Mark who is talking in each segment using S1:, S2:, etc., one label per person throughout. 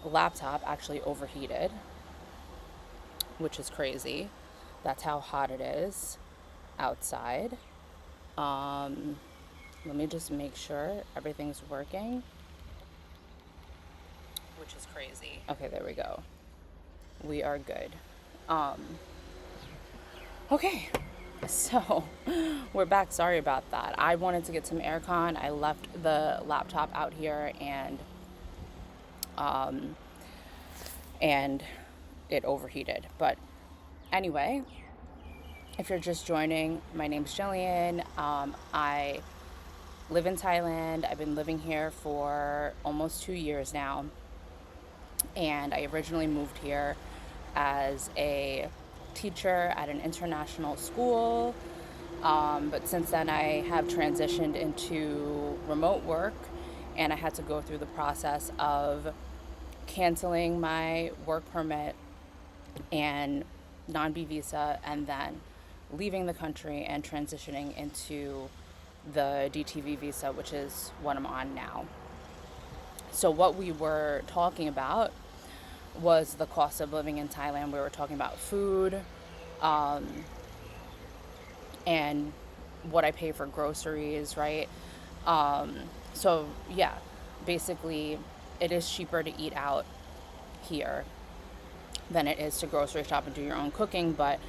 S1: laptop actually overheated, which is crazy. That's how hot it is outside. Um, Let me just make sure everything's working, which is crazy. Okay, there we go. We are good. Um, okay, so we're back. Sorry about that. I wanted to get some aircon. I left the laptop out here um, and it overheated. But anyway, if you're just joining, my name's Jillian. I live in Thailand. I've been living here for almost 2 years now. And I originally moved here as a teacher at an international school. But since then, I have transitioned into remote work, and I had to go through the process of canceling my work permit and non-B visa, and then leaving the country and transitioning into the DTV visa, which is what I'm on now. So what we were talking about was the cost of living in Thailand. We were talking about food, and what I pay for groceries, right? So yeah, basically it is cheaper to eat out here than it is to grocery shop and do your own cooking, but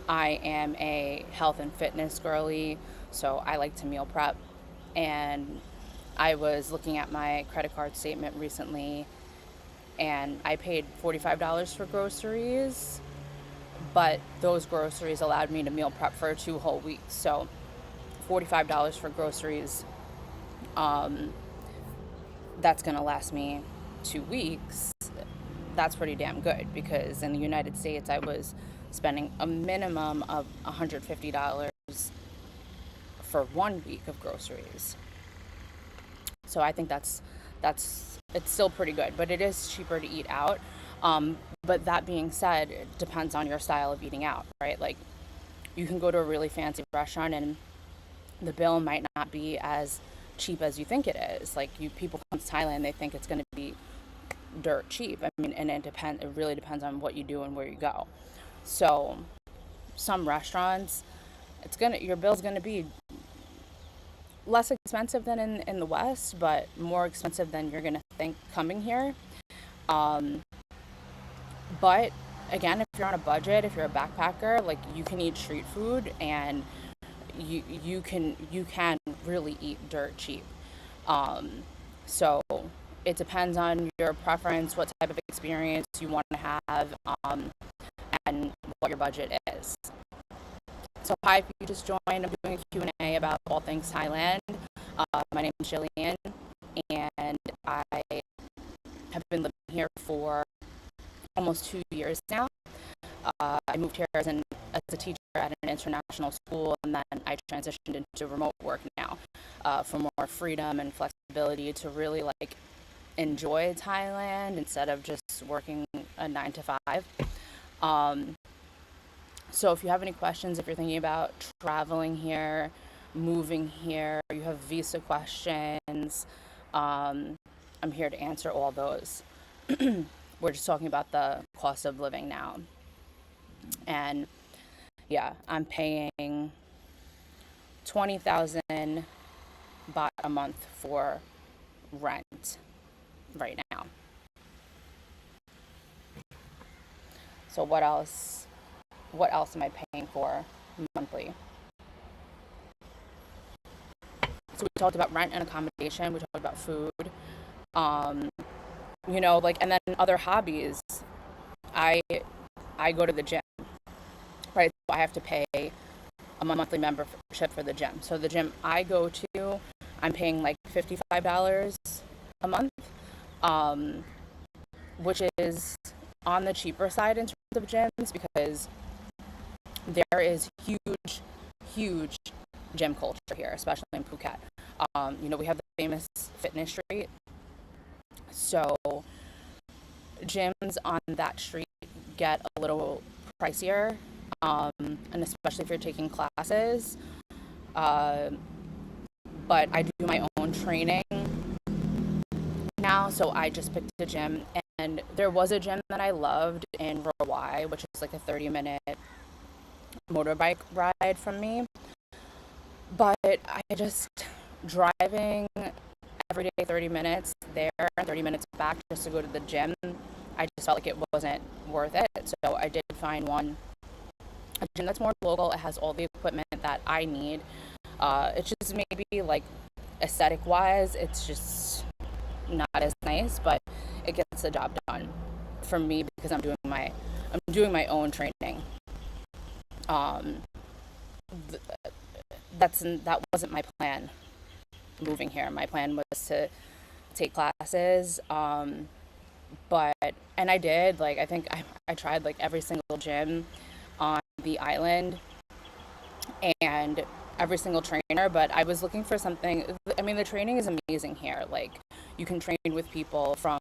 S1: I am a health and fitness girly, so I like to meal prep. And I was looking at my credit card statement recently, and I paid $45 for groceries, but those groceries allowed me to meal prep for 2 whole weeks. So $45 for groceries, that's going to last me 2 weeks. That's pretty damn good, because in the United States I was spending a minimum of $150 for 1 week of groceries. So I think that's it's still pretty good, but it is cheaper to eat out. But that being said, it depends on your style of eating out, right? Like, you can go to a really fancy restaurant and the bill might not be as cheap as you think it is. Like, people come to Thailand, they think it's going to be dirt cheap. I mean, and it really depends on what you do and where you go. So some restaurants, your bill's gonna be less expensive than in the West, but more expensive than you're gonna think coming here. Um, but again, if you're on a budget, if you're a backpacker, like, you can eat street food, and you can really eat dirt cheap. So it depends on your preference, what type of experience you want to have, and what your budget is. So hi, if you just joined, I'm doing a Q&A about all things Thailand. My name is Jillian, and I have been living here for almost 2 years now. I moved here as a teacher at an international school, and then I transitioned into remote work now, for more freedom and flexibility to really enjoy Thailand instead of just working a 9 to 5. So if you have any questions, if you're thinking about traveling here, moving here, you have visa questions, I'm here to answer all those. We're just talking about the cost of living now. And yeah, I'm paying 20,000 baht a month for rent right now. So what else am I paying for monthly? So we talked about rent and accommodation. We talked about food. And then other hobbies. I go to the gym, right? So I have to pay a monthly membership for the gym. So the gym I go to, I'm paying $55 a month, which is on the cheaper side in terms of gyms, because there is huge gym culture here, especially in Phuket. We have the famous fitness street. So gyms on that street get a little pricier, and especially if you're taking classes. But I do my own training now, so I just picked a gym And there was a gym that I loved in Hawaii, which is like a 30-minute motorbike ride from me. But I just driving every day 30 minutes there and 30 minutes back just to go to the gym, I just felt like it wasn't worth it. So I did find a gym that's more local. It has all the equipment that I need. It's just maybe like aesthetic wise, it's just not as nice, but it gets the job done for me because I'm doing my own training. Um, that wasn't my plan moving here. My plan was to take classes, but and I did like I think I tried like every single gym on the island and every single trainer, but I was looking for something. I mean, the training is amazing here. Like, you can train with people from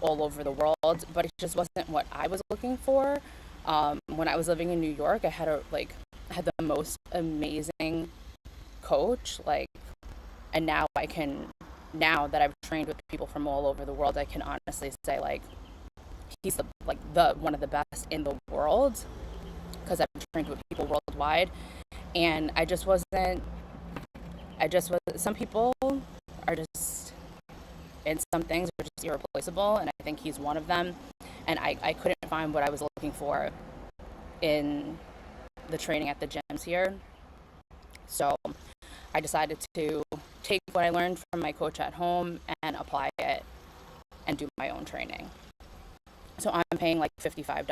S1: all over the world, but it just wasn't what I was looking for. When I was living in New York, I had the most amazing coach. Like, and now that I've trained with people from all over the world, I can honestly say like he's the one of the best in the world because I've trained with people worldwide, and some people are just, in some things, are just irreplaceable, and I think he's one of them. And I couldn't find what I was looking for in the training at the gyms here. So I decided to take what I learned from my coach at home and apply it and do my own training. So I'm paying like $55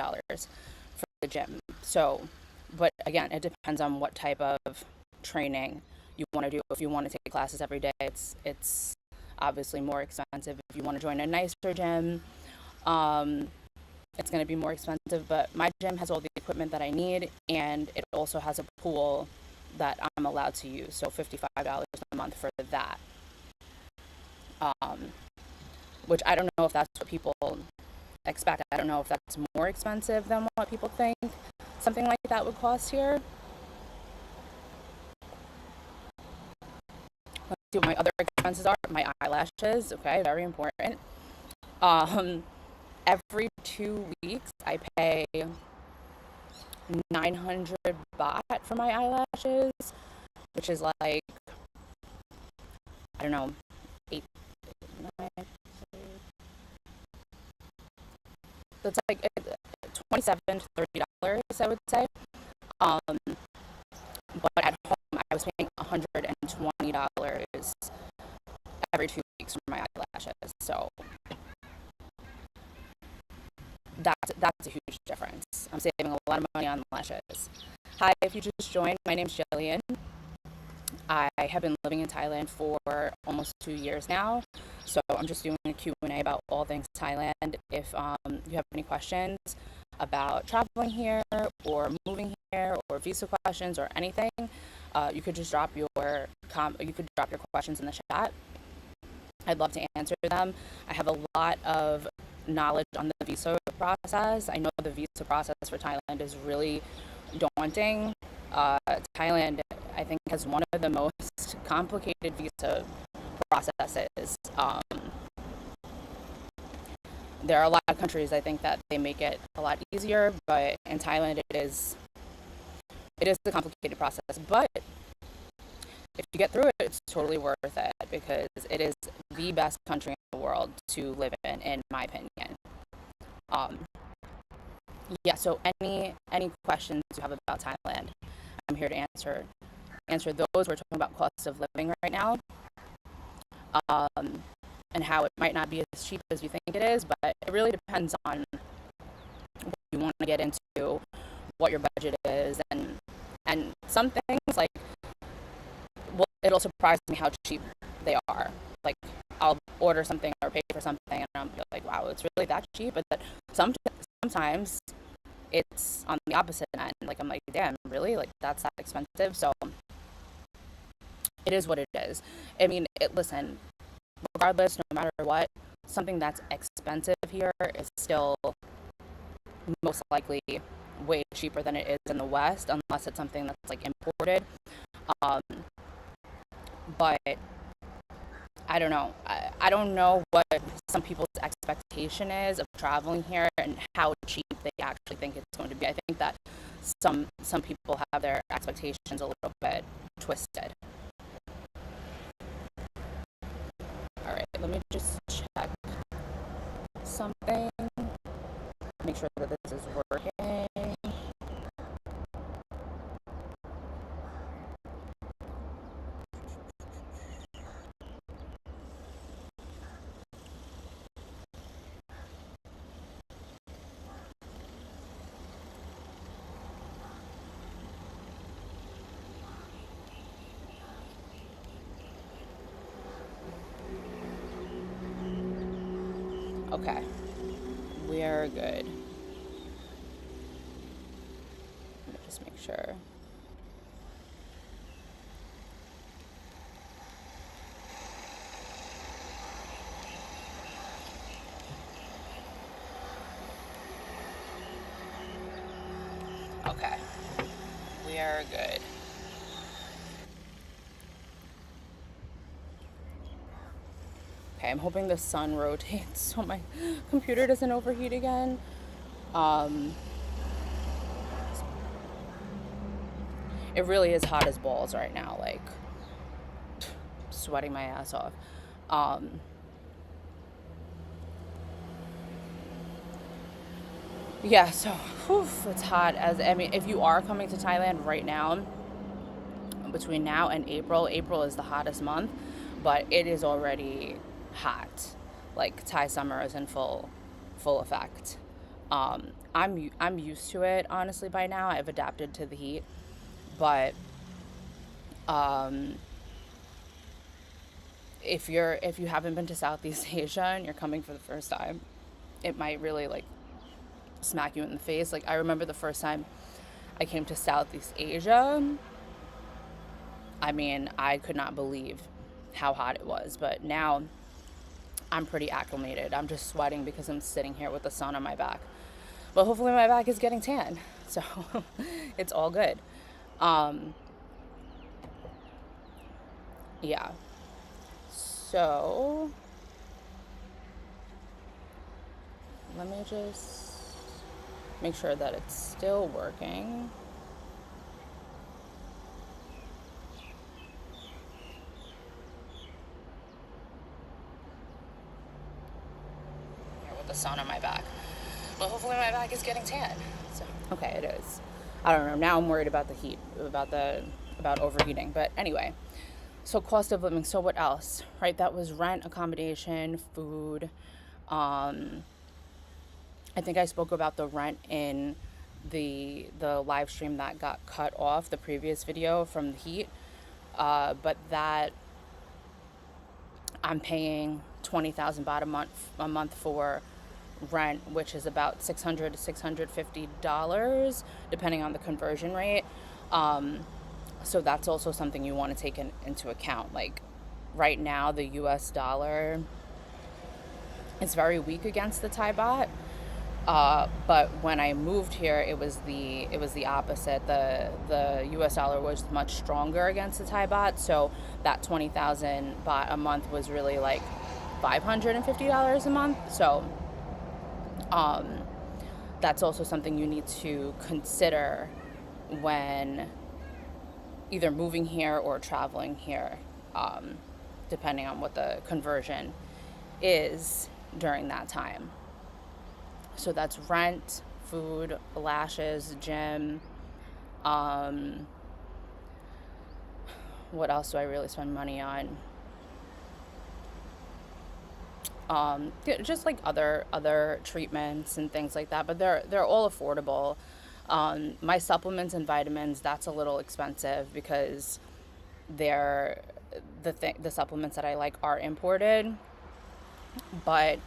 S1: for the gym. So, but again, it depends on what type of training you want to do. If you want to take classes every day, it's obviously more expensive. If you want to join a nicer gym, it's going to be more expensive. But my gym has all the equipment that I need, and it also has a pool that I'm allowed to use. So $55 a month for that. Which I don't know if that's what people expect. I don't know if that's more expensive than what people think something like that would cost here. Let's see what my other expenses are. My eyelashes, okay, very important. Every 2 weeks I pay 900 baht for my eyelashes, which is like, I don't know, 8, 9, that's like 27 to $30, I would say. But at home, I was paying $120 every 2 weeks for my eyelashes. So that's a huge difference. I'm saving a lot of money on lashes. Hi, if you just joined, my name's Jillian. I have been living in Thailand for almost 2 years now, so I'm just doing a Q&A about all things Thailand. If you have any questions about traveling here or moving here or visa questions or anything, you could just drop your questions in the chat. I'd love to answer them. I have a lot of knowledge on the visa process. I know the visa process for Thailand is really daunting. Thailand, I think, has one of the most complicated visa processes. There are a lot of countries, I think, that they make it a lot easier, but in Thailand it is a complicated process. But if you get through it, it's totally worth it because it is the best country in the world to live in my opinion. Yeah, so any questions you have about Thailand, I'm here to answer those. We're talking about cost of living right now, and how it might not be as cheap as you think it is, but it really depends on what you want to get into, what your budget is, and some things like, well, it'll surprise me how cheap they are. Like, I'll order something or pay for something, and I'm like, wow, it's really that cheap. But sometimes it's on the opposite end. Like, I'm like, damn, really? Like, that's that expensive? So it is what it is. I mean, listen, regardless, no matter what, something that's expensive here is still most likely way cheaper than it is in the West, unless it's something that's like imported. But I don't know. I don't know what some people's expectation is of traveling here and how cheap they actually think it's going to be. I think that some people have their expectations a little bit twisted. All right, let me just check something. Make sure that this is working. Okay, we are good. Let me just make sure. Okay, we are good. Okay, I'm hoping the sun rotates so my computer doesn't overheat again. Um, it really is hot as balls right now, like sweating my ass off. Um, yeah, so whew, it's hot. As I mean, if you are coming to Thailand right now, between now and April, April is the hottest month, but it is already hot. Like Thai summer is in full effect. I'm used to it honestly by now. I've adapted to the heat, but um, if you haven't been to Southeast Asia and you're coming for the first time, it might really like smack you in the face. Like I remember the first time I came to Southeast Asia, I mean, I could not believe how hot it was, but now I'm pretty acclimated. I'm just sweating because I'm sitting here with the sun on my back. But hopefully my back is getting tan. So it's all good. Um, yeah. So let me just make sure that it's still working. Here with the sun on my back. But hopefully my back is getting tan. So okay, it is. I don't know. Now I'm worried about the heat, about overheating. But anyway, so cost of living. So what else? Right? That was rent, accommodation, food. Um, I think I spoke about the rent in the live stream that got cut off, the previous video from the heat. But that I'm paying 20,000 baht a month for rent, which is about 600 to $650 depending on the conversion rate. Um, so that's also something you want to take into account. Like right now, the U.S. dollar is very weak against the Thai baht. But when I moved here, it was the opposite. The U.S. dollar was much stronger against the Thai baht, so that 20,000 baht a month was really like $550 a month. So um, that's also something you need to consider when either moving here or traveling here, um, depending on what the conversion is during that time. So that's rent, food, lashes, gym. Um, what else do I really spend money on? Just like other treatments and things like that, but they're all affordable. My supplements and vitamins, that's a little expensive because they're the supplements that I like are imported, but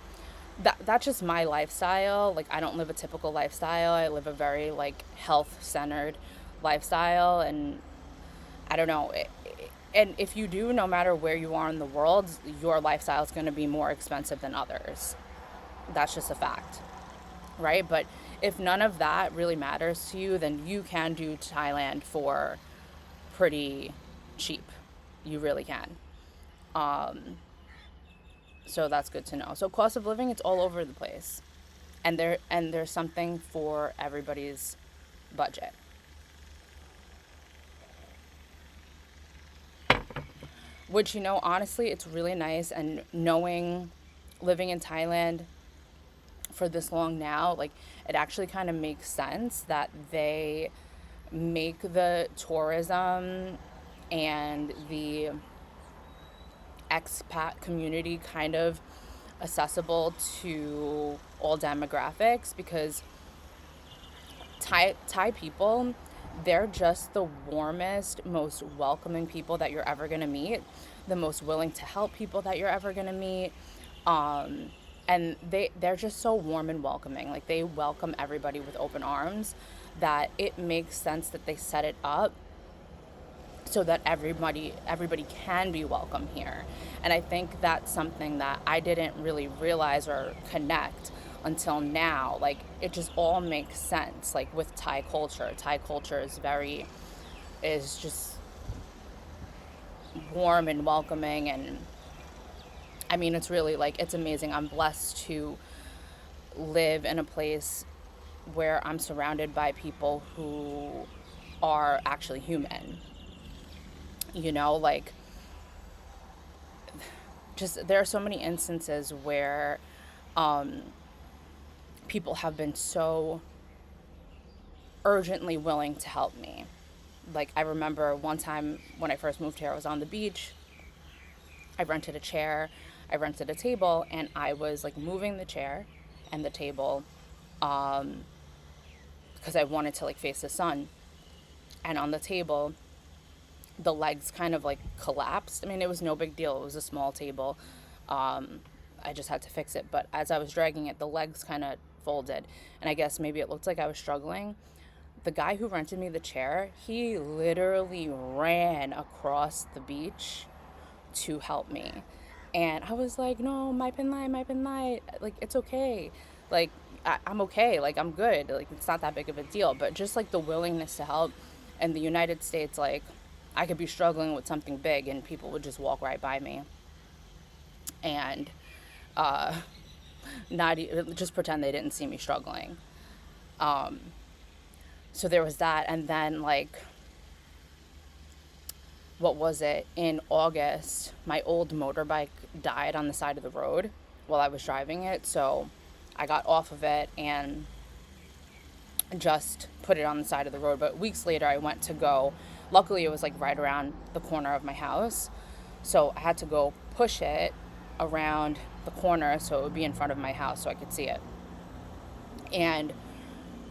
S1: that's just my lifestyle. Like I don't live a typical lifestyle. I live a very like health centered lifestyle, and I don't know. And if you do, no matter where you are in the world, your lifestyle is going to be more expensive than others. That's just a fact, right? But if none of that really matters to you, then you can do Thailand for pretty cheap. You really can. Um, So that's good to know. So cost of living, it's all over the place. There's something for everybody's budget. Which, honestly, it's really nice. And knowing, living in Thailand for this long now, like, it actually kind of makes sense that they make the tourism and the expat community kind of accessible to all demographics, because Thai people, they're just the warmest, most welcoming people that you're ever gonna meet, the most willing to help people that you're ever gonna meet. Um, and they're just so warm and welcoming. Like, they welcome everybody with open arms, that it makes sense that they set it up so that everybody can be welcome here. And I think that's something that I didn't really realize or connect until now. Like, it just all makes sense. Like, with Thai culture is just warm and welcoming. And I mean, it's really, like, it's amazing. I'm blessed to live in a place where I'm surrounded by people who are actually human. Like, just, there are so many instances where um, people have been so urgently willing to help me. Like, I remember one time when I first moved here, I was on the beach. I rented a chair, I rented a table, and I was like moving the chair and the table because I wanted to like face the sun. And on the table, the legs kind of like collapsed. I mean, it was no big deal. It was a small table. Um, I just had to fix it. But as I was dragging it, the legs kind of folded. And I guess maybe it looked like I was struggling. The guy who rented me the chair, he literally ran across the beach to help me. And I was like, no, my pen light, my pen light. Like, it's okay. Like, I'm okay. Like, I'm good. Like, it's not that big of a deal. But just like the willingness to help. In the United States, like, I could be struggling with something big and people would just walk right by me and uh, just pretend they didn't see me struggling. Um, so there was that. And then, like, what was it? In August, my old motorbike died on the side of the road while I was driving it. So I got off of it and just put it on the side of the road. But weeks later, I went to go. Luckily, it was like right around the corner of my house. So I had to go push it around the corner so it would be in front of my house so I could see it. And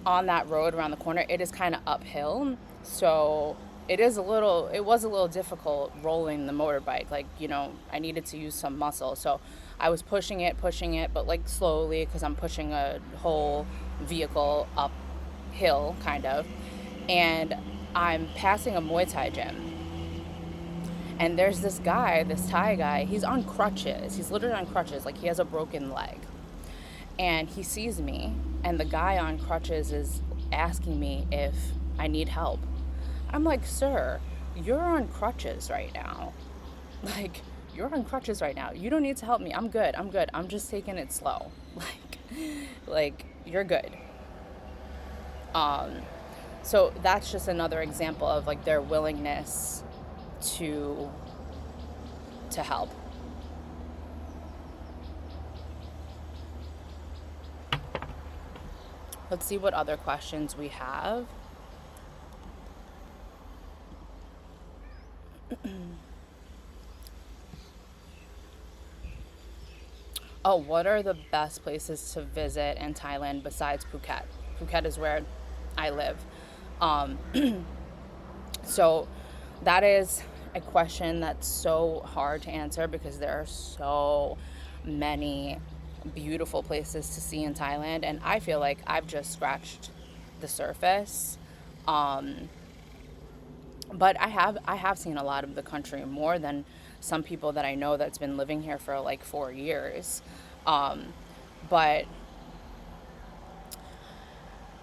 S1: on that road around the corner, it is kind of uphill. So it was a little difficult rolling the motorbike. Like, I needed to use some muscle. So I was pushing it, but like slowly, because I'm pushing a whole vehicle uphill, kind of. And I'm passing a Muay Thai gym. And there's this Thai guy, he's on crutches. He's literally on crutches, like he has a broken leg. And he sees me, and the guy on crutches is asking me if I need help. I'm like, sir, you're on crutches right now. Like, you're on crutches right now. You don't need to help me. I'm good. I'm just taking it slow. Like, you're good. So that's just another example of like their willingness to help. Let's see what other questions we have. Oh, what are the best places to visit in Thailand besides Phuket? Phuket is where I live. Um, so that is a question that's so hard to answer because there are so many beautiful places to see in Thailand, and I feel like I've just scratched the surface. Um, but I have seen a lot of the country, more than some people that I know that's been living here for like 4 years. Um, but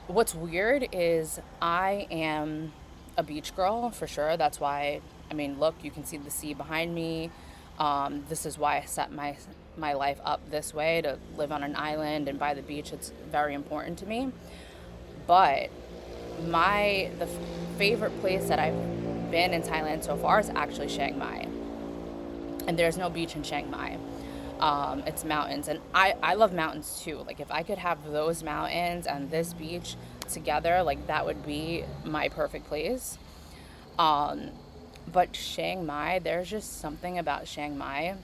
S1: what's weird is I am a beach girl for sure. That's why, I mean, look, you can see the sea behind me. This is why I set my life up this way, to live on an island and by the beach. It's very important to me. But the favorite place that I've been in Thailand so far is actually Chiang Mai. And there's no beach in Chiang Mai. It's mountains, and I love mountains too. Like, if I could have those mountains and this beach together, like, that would be my perfect place. But Chiang Mai, there's just something about Chiang Mai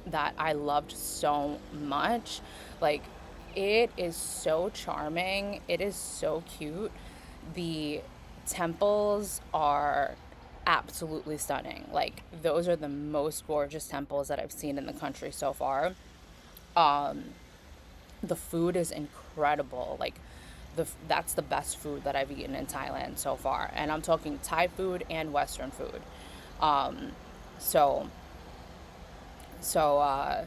S1: that I loved so much. Like, it is so charming. It is so cute. The temples are absolutely stunning. Like, those are the most gorgeous temples that I've seen in the country so far. Um, the food is incredible. Like, that's the best food that I've eaten in Thailand so far. And I'm talking Thai food and Western food. Um, so, so,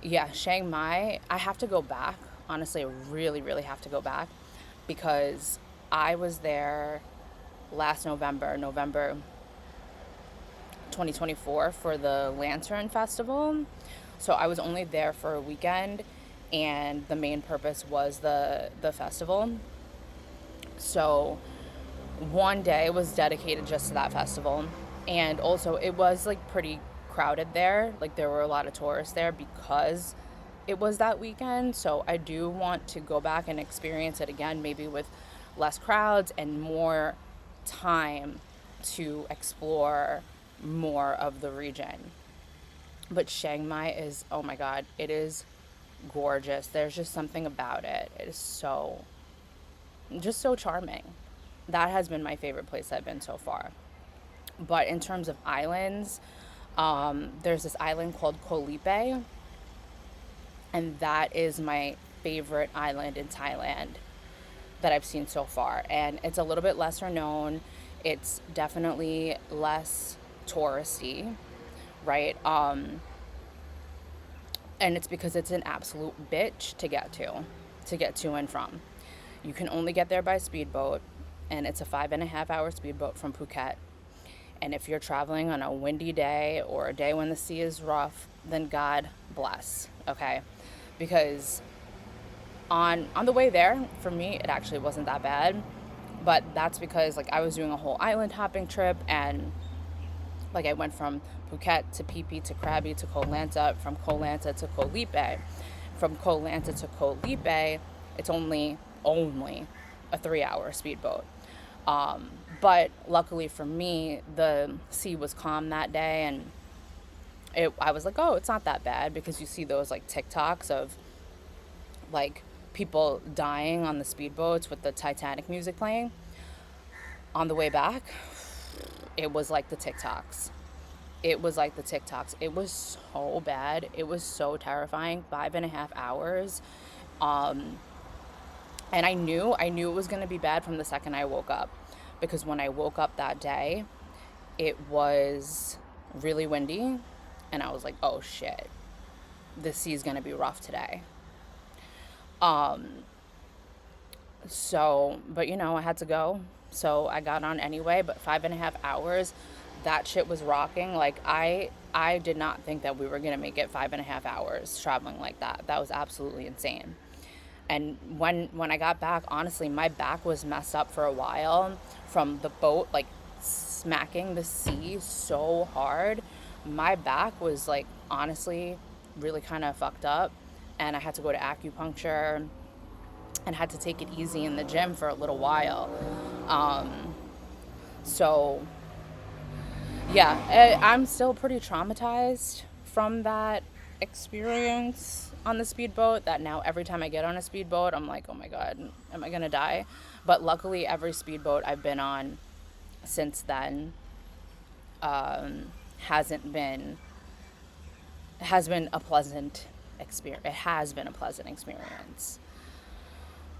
S1: yeah, Chiang Mai, I have to go back. Honestly, I really, really have to go back, because I was there last November 2024, for the Lantern Festival. So I was only there for a weekend, and the main purpose was the festival. So one day was dedicated just to that festival. And also, it was like pretty crowded there. Like, there were a lot of tourists there because it was that weekend. So I do want to go back and experience it again, maybe with less crowds and more time to explore more of the region. But Chiang Mai is, oh my God, it is gorgeous. There's just something about it. It is just so charming. That has been my favorite place I've been so far. But in terms of islands, there's this island called Koh Lipe, and that is my favorite island in Thailand that I've seen so far. And it's a little bit lesser known. It's definitely less touristy, right? And it's because it's an absolute bitch to get to and from. You can only get there by speedboat, and it's a 5.5 hour speedboat from Phuket. And if you're traveling on a windy day or a day when the sea is rough, then God bless, okay? Because on the way there, for me, it actually wasn't that bad. But that's because, like, I was doing a whole island hopping trip, and like, I went from Phuket to Phi Phi to Krabi to Koh Lanta, from Koh Lanta to Koh Lipe. From Koh Lanta to Koh Lipe, it's only a 3-hour speedboat. But luckily for me, the sea was calm that day, and I was like, oh, it's not that bad, because you see those like TikToks of like people dying on the speedboats with the Titanic music playing. On the way back, it was like the TikToks. It was like the TikToks. It was so bad. It was so terrifying. 5.5 hours. And I knew it was going to be bad from the second I woke up, because when I woke up that day, it was really windy, and I was like, oh shit, the sea's going to be rough today. So, but I had to go. So I got on anyway, but 5.5 hours, that shit was rocking. Like, I did not think that we were going to make it 5.5 hours traveling like that. That was absolutely insane. And when I got back, honestly, my back was messed up for a while from the boat, like, smacking the sea so hard. My back was, like, honestly really kind of fucked up, and I had to go to acupuncture and had to take it easy in the gym for a little while. So yeah, I'm still pretty traumatized from that experience on the speedboat, that now every time I get on a speedboat, I'm like, oh my God, am I gonna die? But luckily, every speedboat I've been on since then has been a pleasant experience. It has been a pleasant experience.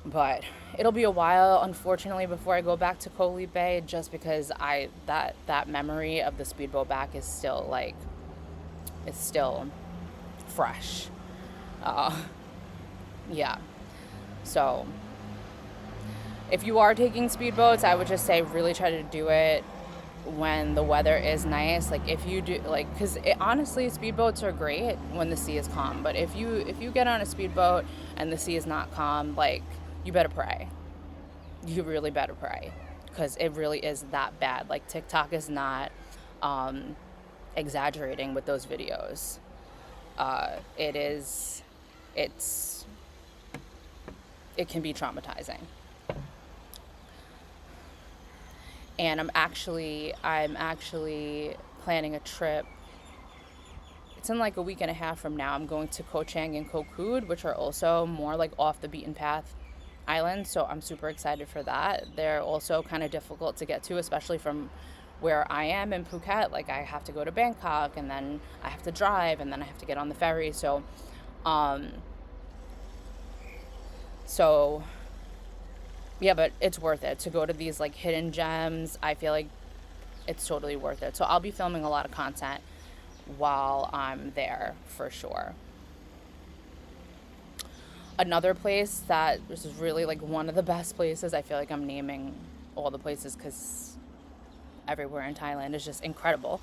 S1: But it'll be a while, unfortunately, before I go back to Koh Lipe, just because that memory of the speedboat back is still fresh. Yeah. So if you are taking speedboats, I would just say really try to do it when the weather is nice, like if you do like, because honestly speedboats are great when the sea is calm, but if you get on a speedboat and the sea is not calm, like you better pray. You really better pray, because it really is that bad. Like TikTok is not um, exaggerating with those videos. It is, it's, it can be traumatizing. And I'm actually planning a trip. It's in like a week and a half from now. I'm going to Chiang and Kokood, which are also more like off the beaten path islands. So I'm super excited for that. They're also kind of difficult to get to, especially from where I am in Phuket. Like I have to go to Bangkok, and then I have to drive, and then I have to get on the ferry. Um, so yeah, but it's worth it to go to these like hidden gems. I feel like it's totally worth it. So I'll be filming a lot of content while I'm there for sure. Another place that this is really like one of the best places. I feel like I'm naming all the places because everywhere in Thailand is just incredible.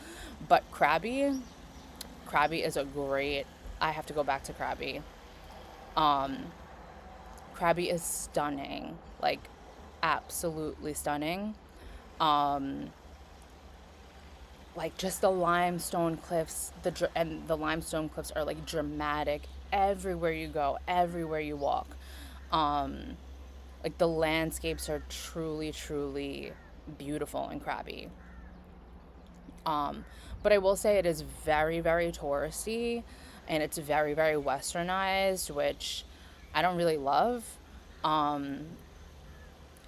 S1: But Krabi is a great. I have to go back to Krabi. Um, Krabi is stunning, like absolutely stunning. Um, like just the limestone cliffs, and the limestone cliffs are like dramatic everywhere you go, everywhere you walk. Um, like the landscapes are truly, truly beautiful in Krabi. Um, but I will say it is very, very touristy, and it's very, very westernized, which I don't really love. Um,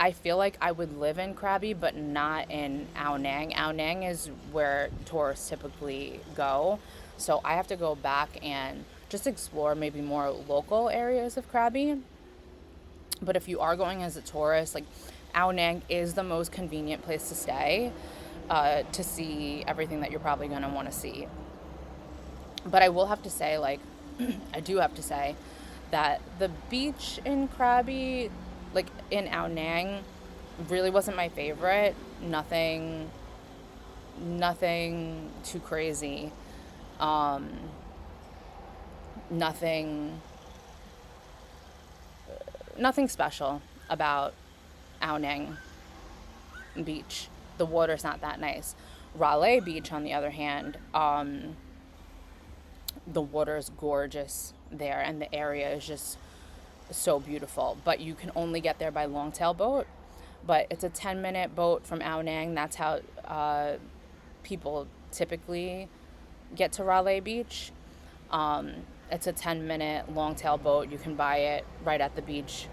S1: I feel like I would live in Krabi, but not in Ao Nang. Ao Nang is where tourists typically go. So I have to go back and just explore maybe more local areas of Krabi. But if you are going as a tourist, like Ao Nang is the most convenient place to stay, to see everything that you're probably going to want to see. But I will have to say, like, I do have to say that the beach in Krabi, like in Ao Nang, really wasn't my favorite. Nothing too crazy. Um, nothing, nothing special about Ao Nang Beach. The water's not that nice. Raleigh Beach, on the other hand, the water is gorgeous there, and the area is just so beautiful. But you can only get there by longtail boat. But it's a 10-minute boat from Ao Nang. That's how people typically get to Raleigh Beach. Um, it's a 10-minute longtail boat. You can buy it right at the beach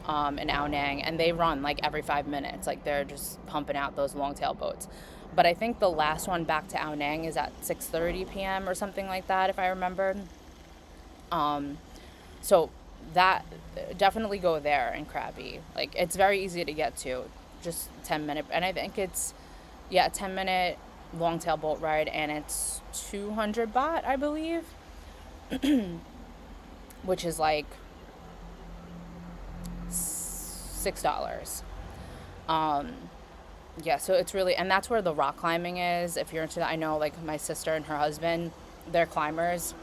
S1: in Ao Nang, and they run like every 5 minutes. Like they're just pumping out those longtail boats. But I think the last one back to Ao Nang is at 6:30 p.m. or something like that, if I remember. Um, so that definitely go there in Krabi. Like it's very easy to get to, just 10-minute, and I think it's, yeah, a 10-minute longtail boat ride, and it's 200 baht, I believe, which is like $6. Um, yeah, so it's really, and that's where the rock climbing is. If you're into that, I know like my sister and her husband, they're climbers.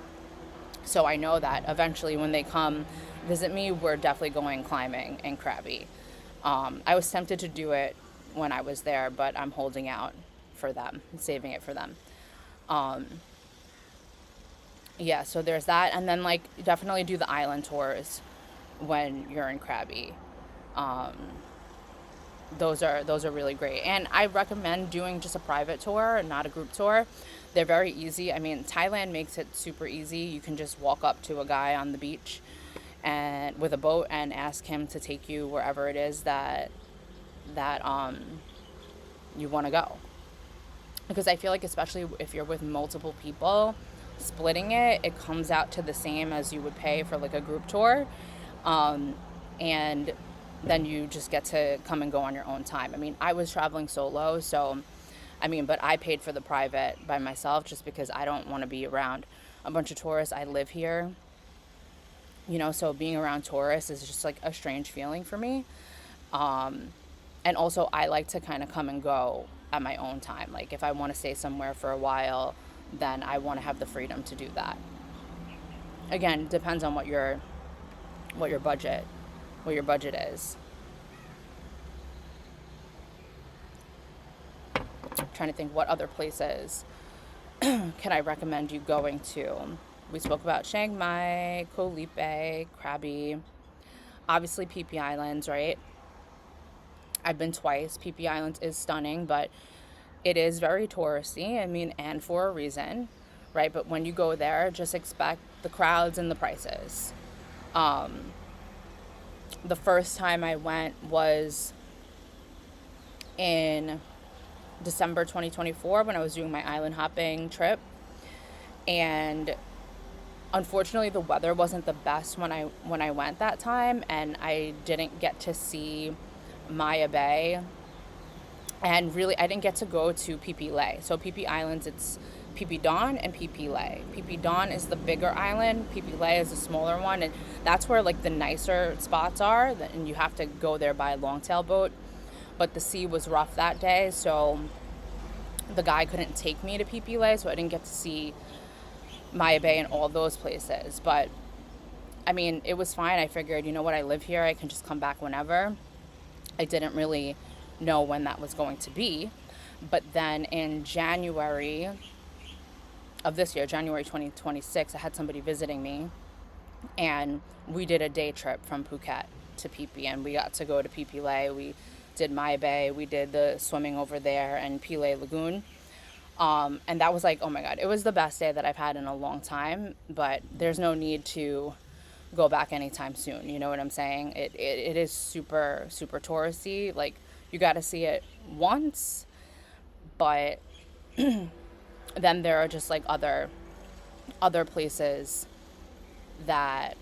S1: So I know that eventually when they come visit me, we're definitely going climbing in Krabi. I was tempted to do it when I was there, but I'm holding out for them, saving it for them. Um, yeah, so there's that. And then like definitely do the island tours when you're in Krabi. Um, those are really great, and I recommend doing just a private tour, not a group tour. They're very easy. I mean, Thailand makes it super easy. You can just walk up to a guy on the beach and with a boat and ask him to take you wherever it is that you want to go. Because I feel like especially if you're with multiple people, splitting it comes out to the same as you would pay for like a group tour. And then you just get to come and go on your own time. I mean, I was traveling solo, so, I mean, but I paid for the private by myself just because I don't want to be around a bunch of tourists. I live here, so being around tourists is just like a strange feeling for me. And also, I like to kind of come and go at my own time. Like if I want to stay somewhere for a while, then I want to have the freedom to do that. Again, depends on what your budget is. I'm trying to think what other places can I recommend you going to. We spoke about Chiang Mai, Koh Lipe, Krabi, obviously Phi Phi Islands, right? I've been twice. Phi Phi Islands is stunning, but it is very touristy. I mean, and for a reason, right? But when you go there, just expect the crowds and the prices. The first time I went was in December 2024 when I was doing my island hopping trip. And unfortunately, the weather wasn't the best when I went that time, and I didn't get to see Maya Bay. And really, I didn't get to go to Phi Phi Lay. So Phi Phi Islands, it's Phi Phi Don and Phi Phi Lay. Phi Phi Don is the bigger island. Phi Phi Lay is the smaller one. And that's where like the nicer spots are. And you have to go there by longtail boat. But the sea was rough that day. So the guy couldn't take me to Phi Phi Lay. So I didn't get to see Maya Bay and all those places. But I mean, it was fine. I figured, you know what, I live here. I can just come back whenever. I didn't really know when that was going to be. But then in January of this year, January 2026, I had somebody visiting me, and we did a day trip from Phuket to Phi Phi, and we got to go to Phi Phi Lay. We did Maya Bay, we did the swimming over there, and Phi Lay Lagoon. And that was like, oh my God, it was the best day that I've had in a long time, but there's no need to go back anytime soon. You know what I'm saying? It is super, super touristy. Like, you got to see it once, but then there are just like other places that,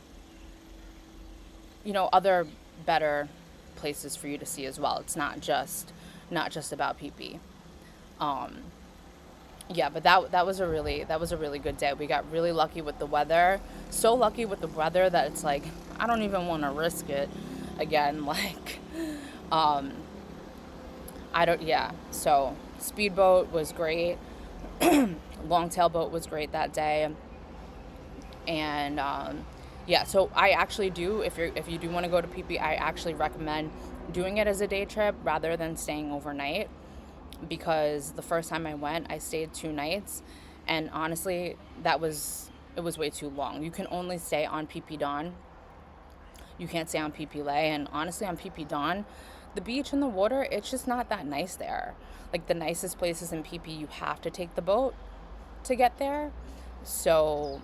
S1: you know, other better places for you to see as well. It's not just about Phi Phi. Yeah, but that was a really good day. We got really lucky with the weather. So lucky with the weather that it's like I don't even want to risk it again. Like, I don't. Yeah. So speedboat was great. Longtail boat was great that day. And yeah. So I actually do. If you do want to go to Phi Phi, I actually recommend doing it as a day trip rather than staying overnight. Because the first time I went, I stayed 2 nights, and honestly, it was way too long. You can only stay on Phi Phi Don. You can't stay on Phi Phi Lay, and honestly, on Phi Phi Don, the beach and the water, it's just not that nice there. Like, the nicest places in Phi Phi, you have to take the boat to get there. So,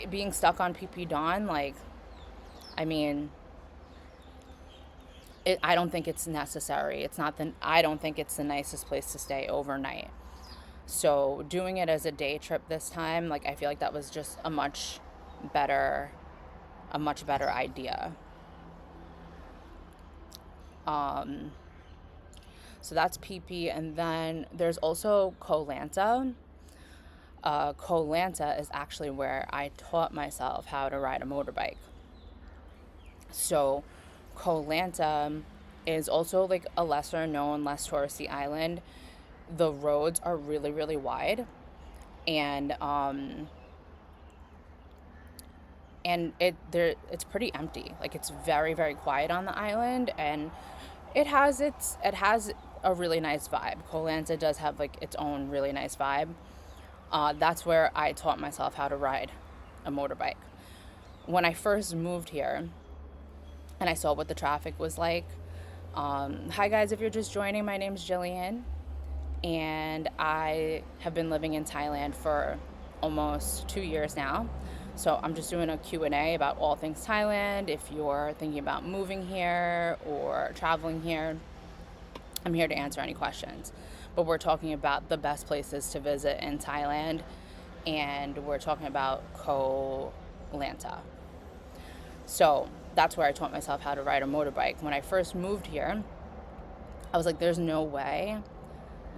S1: being stuck on Phi Phi Don, like, I mean, I don't think it's necessary. I don't think it's the nicest place to stay overnight. So doing it as a day trip this time, like, I feel like that was just a much better idea. So that's Phi Phi, and then there's also Koh Lanta. Koh Lanta is actually where I taught myself how to ride a motorbike. So Koh Lanta is also like a lesser known, less touristy island. The roads are really, really wide, and it's pretty empty. Like, it's very, very quiet on the island, and it has a really nice vibe. Koh Lanta does have like its own really nice vibe. That's where I taught myself how to ride a motorbike. When I first moved here, and I saw what the traffic was like. Hi guys, if you're just joining, my name's Jillian, and I have been living in Thailand for almost 2 years now. So I'm just doing a Q&A about all things Thailand. If you're thinking about moving here or traveling here, I'm here to answer any questions. But we're talking about the best places to visit in Thailand, and we're talking about Koh Lanta. So that's where I taught myself how to ride a motorbike. When I first moved here, I was like, there's no way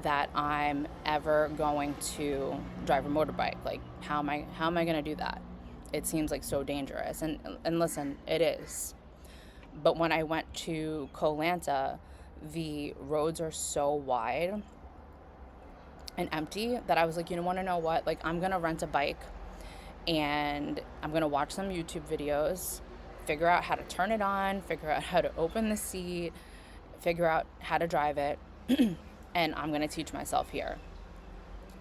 S1: that I'm ever going to drive a motorbike. Like, how am I going to do that? It seems like so dangerous. And listen, it is. But when I went to Koh Lanta, the roads are so wide and empty that I was like, you want to know what? Like, I'm going to rent a bike and I'm going to watch some YouTube videos, figure out how to turn it on, figure out how to open the seat, figure out how to drive it, and I'm going to teach myself here.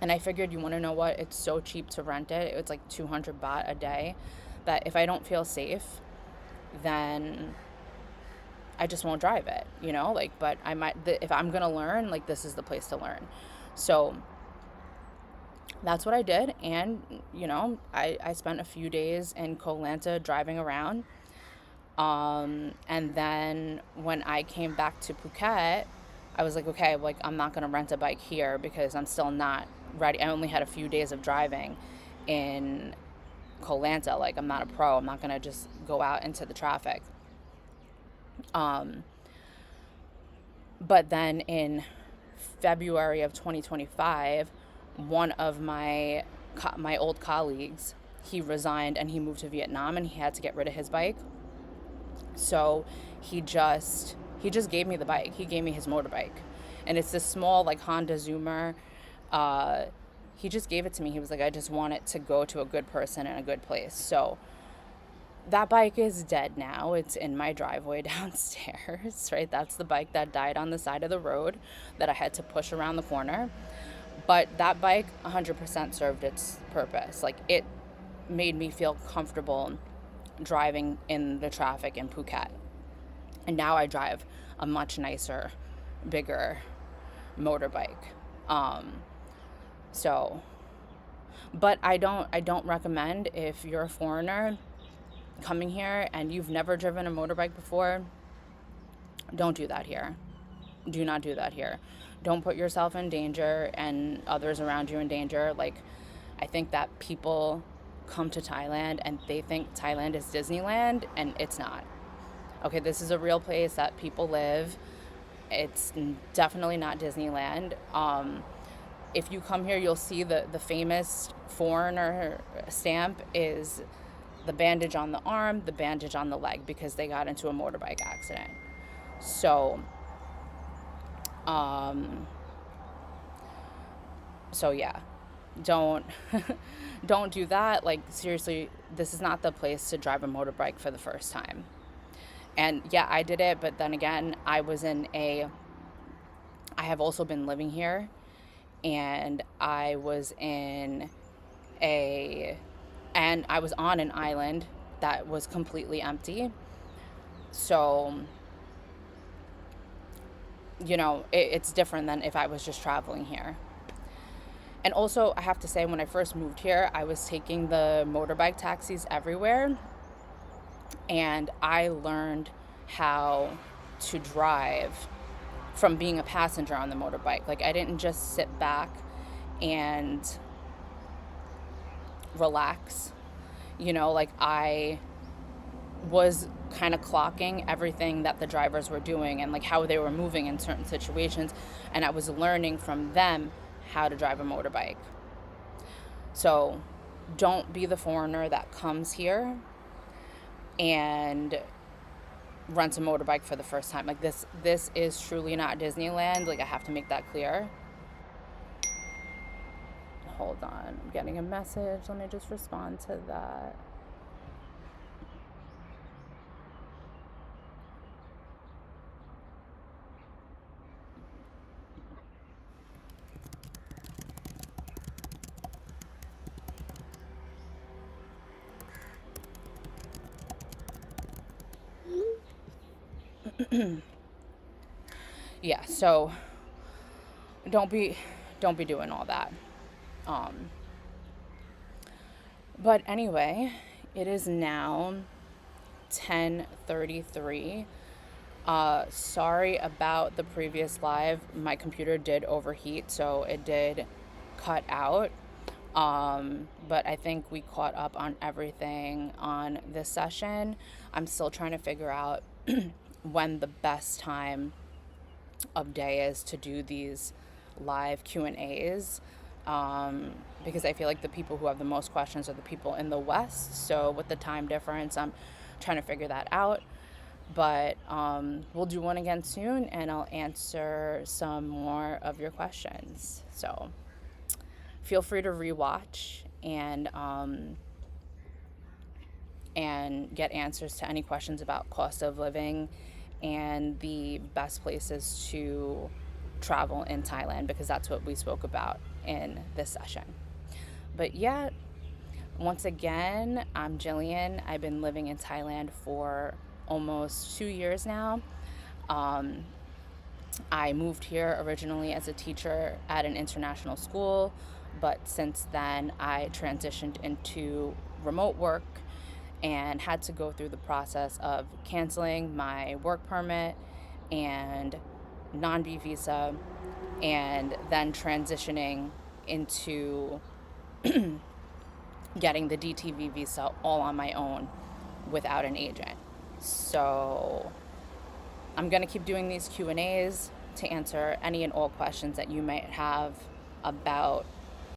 S1: And I figured, you want to know what? It's so cheap to rent it. It's like 200 baht a day, that if I don't feel safe, then I just won't drive it, like, but I might, if I'm going to learn, like, this is the place to learn. So that's what I did. And, I spent a few days in Koh Lanta driving around. And then when I came back to Phuket, I was like, okay, like, I'm not going to rent a bike here because I'm still not ready. I only had a few days of driving in Koh Lanta. Like, I'm not a pro. I'm not going to just go out into the traffic. But then in February of 2025, one of my old colleagues, he resigned and he moved to Vietnam and he had to get rid of his bike. So he just gave me the bike. He gave me his motorbike. And it's this small, like, Honda Zoomer. He just gave it to me. He was like, I just want it to go to a good person in a good place. So that bike is dead now. It's in my driveway downstairs, right? That's the bike that died on the side of the road that I had to push around the corner. But that bike 100% served its purpose. Like, it made me feel comfortable driving in the traffic in Phuket. And now I drive a much nicer, bigger motorbike. But I don't recommend, if you're a foreigner coming here and you've never driven a motorbike before, don't do that here. Do not do that here. Don't put yourself in danger and others around you in danger. Like, I think that people come to Thailand and they think Thailand is Disneyland, and it's not. Okay, this is a real place that people live. It's definitely not Disneyland. If you come here, you'll see the famous foreigner stamp is the bandage on the arm, the bandage on the leg, because they got into a motorbike accident. So yeah, don't do that. Like, seriously, this is not the place to drive a motorbike for the first time. And yeah, I did it, but then again, I have also been living here, and I was on an island that was completely empty. So, it's different than if I was just traveling here. And also, I have to say, when I first moved here, I was taking the motorbike taxis everywhere, and I learned how to drive from being a passenger on the motorbike. Like, I didn't just sit back and relax. Like, I was kind of clocking everything that the drivers were doing and, like, how they were moving in certain situations, and I was learning from them how to drive a motorbike. So don't be the foreigner that comes here and rents a motorbike for the first time. Like, this is truly not Disneyland. Like, I have to make that clear. Hold on, I'm getting a message. Let me just respond to that. Yeah, so don't be doing all that. But anyway, it is now 10:33. Sorry about the previous live. My computer did overheat, so it did cut out. But I think we caught up on everything on this session. I'm still trying to figure out when the best time of day is to do these live Q&As, because I feel like the people who have the most questions are the people in the West. So with the time difference, I'm trying to figure that out. But we'll do one again soon, and I'll answer some more of your questions. So feel free to rewatch and get answers to any questions about cost of living and the best places to travel in Thailand, because that's what we spoke about in this session. But yeah, once again, I'm Jillian. I've been living in Thailand for almost 2 years now. Um, I moved here originally as a teacher at an international school, but since then I transitioned into remote work and had to go through the process of canceling my work permit and non-B visa, and then transitioning into getting the DTV visa all on my own without an agent. So I'm going to keep doing these Q&As to answer any and all questions that you might have about